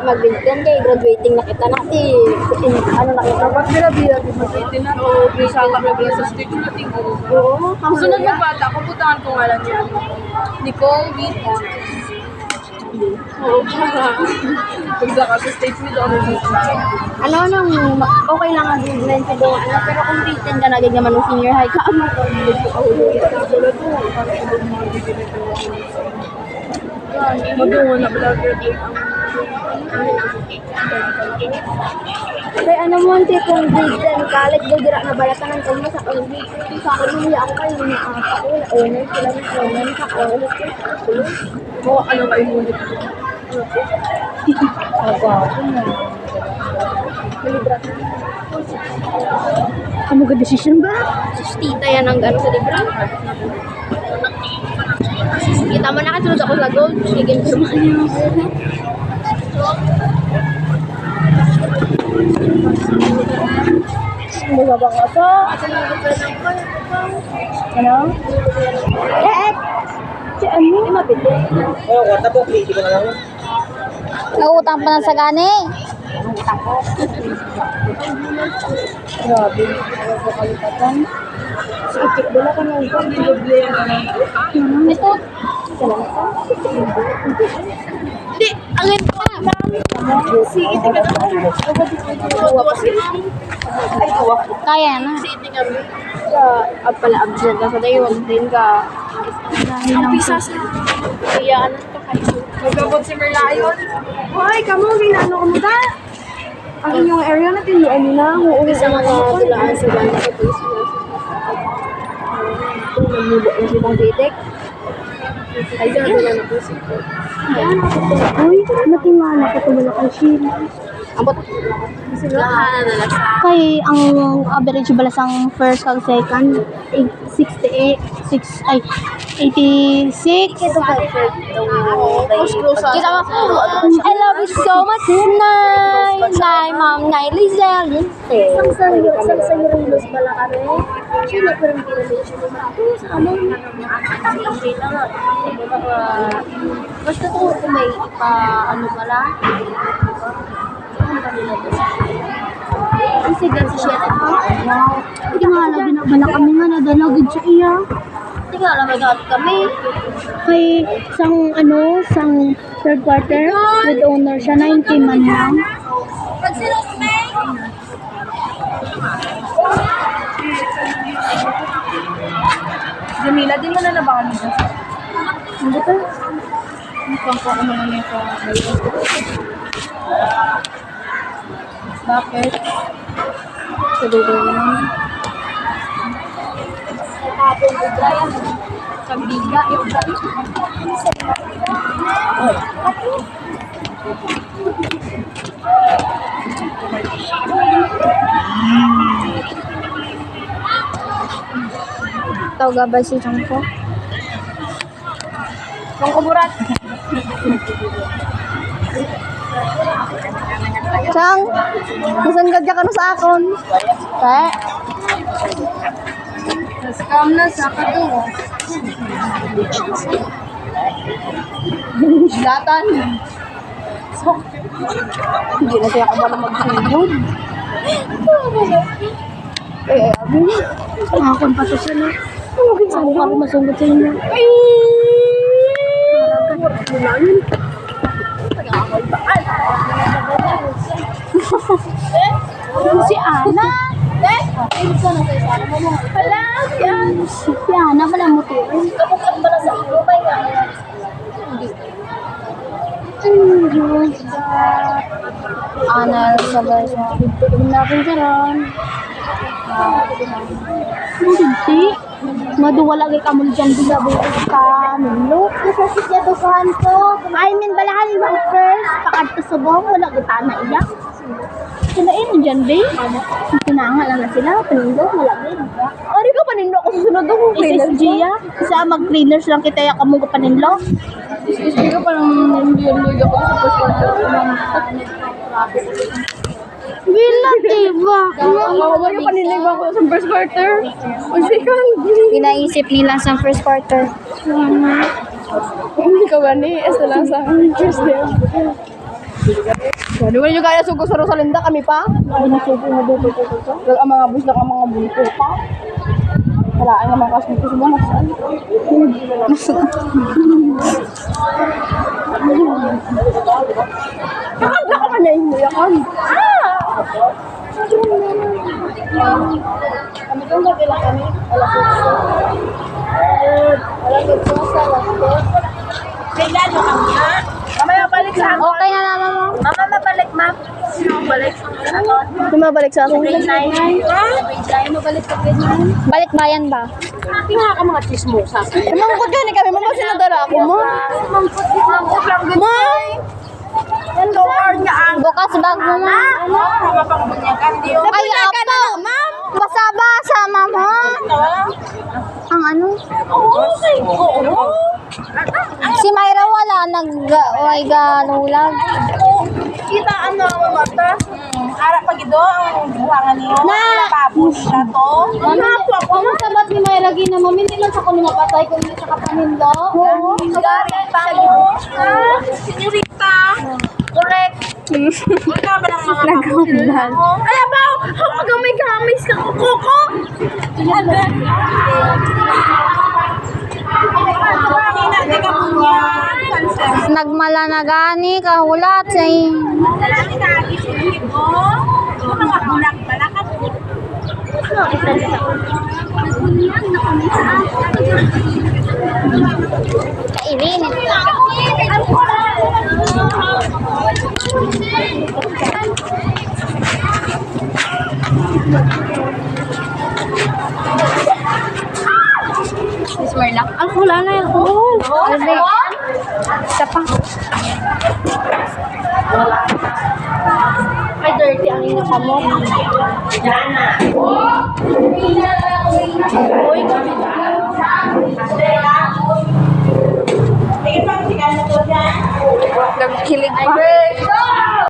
Mag-bintan kay graduating na kita natin. Ano na kita? Dapat bila mag-18 na. Oo, bisa ka bila sa stage natin. Oo. Sunod magbata, kumputangan ko nga lang yan. Nicole B. Oo, para. Pagsa ka sa stage nito, Ano nang okay lang ang grade 9 ko ano pero kung grade 10 ka na gid naman ng senior high ka ano ko Madungan na pala graduate ang kaya ano mo ante kung grade 10 college do dira na balatan ng kanya sa grade 10 sa akin niya ako kayo na ako owner sila ng owner sa college mo ano kayo ngunit. Kamu ga decision ba? Tita yan ang gano'n sa libra. Kita mo na kasunod ako sa gold. Sige, firmahan niyo. Magabang ako. Ano? Si ano? Hindi mabili. Oh, wata po, hindi ko na lang. Nautang pa ng sagani. Grabe. Ano po kalipatan? Itik doon ako ng ito. Salamat ka. Hindi. Ang ito. Si itik na ako. Kaya na. Si itik na ako. Pala absent ka sa day. Huwag din ka. Ang pisas. Kaya ano ito kayo. Magabot si Merlayon. Hoy, kamu, ginano ko mo ta? Ang inyong area na tinuan nyo na. Uuwi sa mga tulaan sa gana sa police na. Kung namubo na si Bang Titik. Ay, sa na po si Bang. Ayan, ako to. Uy, natingala ko tumula kay Sheila. Ambot. Kay ang average balasang first kag second 68 86. Ito ba? Kita mo. I love you so much. Nay, ma'am, nay, Lizelle. Sang yung los bala ka rin. Sino pa rin relation mo sa among basta to kung may ano pala. Ang sigan si Shet ako. Hindi nga lagi na bala kami nga nadalagid sa iya. Hindi nga alam agad kami. Kay sang third quarter with owner siya 90 man lang. Jamila, din mo na nabangan mo. Ano ba? Mukhang ko ano na ito. Bakit? Sa dulo naman. Kapon ko Brian. Kabiga yung dali. Tau gabay si Changko. Kung kumurat. Chang, masangad ka na sa akon. Kaya? Scam na sa katungo. Latan. Hindi na siya kabala mag-singod. Abi. Akon pa to sila. Saan ka masunggot sa inyo? Si Ana. Wala. Si Ana pala mo to. Kapukat pala sa ilo ba yan? Ana sa guys. Natin karon. Hindi. Maduwala kay kamul dyan bisa bukas ka. Look, kasi siya tukuhan ko. I mean, balahan yung first. Pakad to subong. Wala kita na iyak. Sinain mo dyan, babe. Pinanga lang na sila. Panindo. Wala, babe. Ari ka panindo ako susunod ako. SSG ya. Isa mag-cleaners lang kita ya kamo ka panindo. SSG ka parang yun ako sa first quarter. Wala, diba? Ako ba yung panilig ako sa first quarter? O second? Pinaisip nila sa first quarter. Hindi ka ba ni? Esta lang sa Tuesday. Di ba nyo kaya sugo sa Rosalinda? Kami pa? Binasugo mo dito. Ang mga bus lang ang mga bulto pa. Walaan naman kasi ito sa mga saan. Kakanta ka kanya yung muyakan. Kami kung magila kami. Alas 8. Regalo kami ha? Mamaya balik sa akin. Okay na naman mo. Mama, mabalik, ma'am. Sino balik? Sino mabalik sa akin? Grade 9. Mabalik sa grade 9. Balik bayan ba? Tingnan ka mga chismosa. Mangkot yun kami. Mama, sinadara ako mo. Mangkot lang din. May! Hello, Arya. Bukas bag mo ma. Mga pangbunyakan diyo. Ay, apo. Basa-basa, ma'am, ha? Ang ano? Oo. Si Myra wala, nag-ganulag. Kita ano ang mata? Ara pag ito ang buhangan niyo. Na! Tapos na to. Ano sabat ni Myra gina, ma'am? Hindi lang sa kuno mapatay, kundi sa kapanindo. Oo. Gari pa mo. Senyorita. Correct. Wala ba ng mga Nagkamdan. Ay, abaw! Hapag may kamis ka kuko! Nagmala na gani, kahulat sa Kainit. Miss Marla? Ang wala na yung alcohol. Alay. Isa pa. Ay, dirty ang ina pa mo. Nagkilig pa.